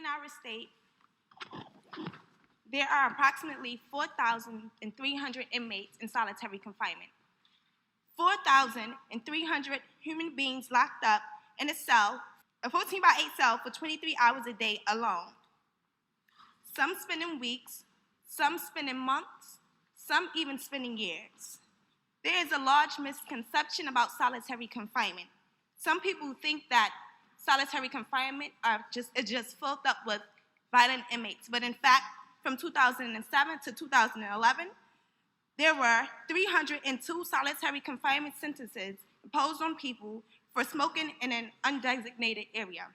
our state, there are approximately 4,300 inmates in solitary confinement. 4,300 human beings locked up in a cell, a 14 by 8 cell for 23 hours a day alone. Some spending weeks, some spending months, some even spending years. There is a large misconception about solitary confinement. Some people think that solitary confinement is just filled up with violent inmates, but in fact, from 2007 to 2011, there were 302 solitary confinement sentences imposed on people for smoking in an undesignated area.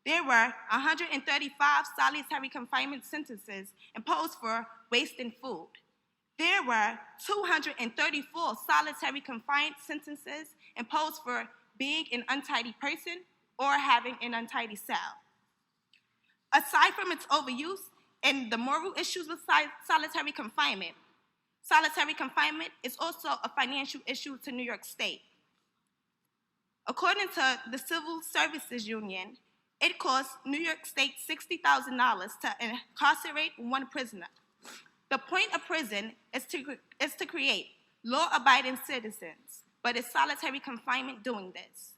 There were 135 solitary confinement sentences imposed for wasting food. There were 234 solitary confinement sentences imposed for being an untidy person or having an untidy cell. Aside from its overuse and the moral issues with solitary confinement is also a financial issue to New York State. According to the Civil Services Union, it costs New York State $60,000 to incarcerate one prisoner. The point of prison is to create law-abiding citizens, but is solitary confinement doing this?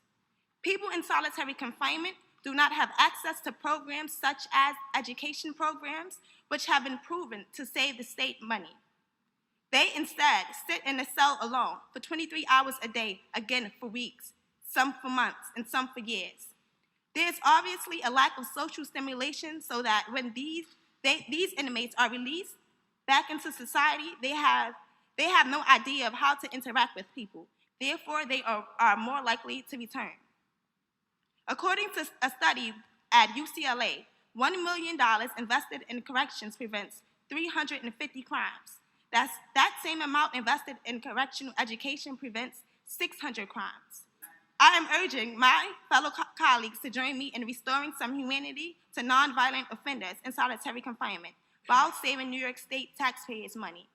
People in solitary confinement do not have access to programs such as education programs, which have been proven to save the state money. They instead sit in a cell alone for 23 hours a day, again for weeks, some for months, and some for years. There's obviously a lack of social stimulation so that when these inmates are released back into society, they have no idea of how to interact with people. Therefore, they are more likely to return. According to a study at UCLA, $1 million invested in corrections prevents 350 crimes. That same amount invested in correctional education prevents 600 crimes. I am urging my fellow colleagues to join me in restoring some humanity to nonviolent offenders in solitary confinement while saving New York State taxpayers' money.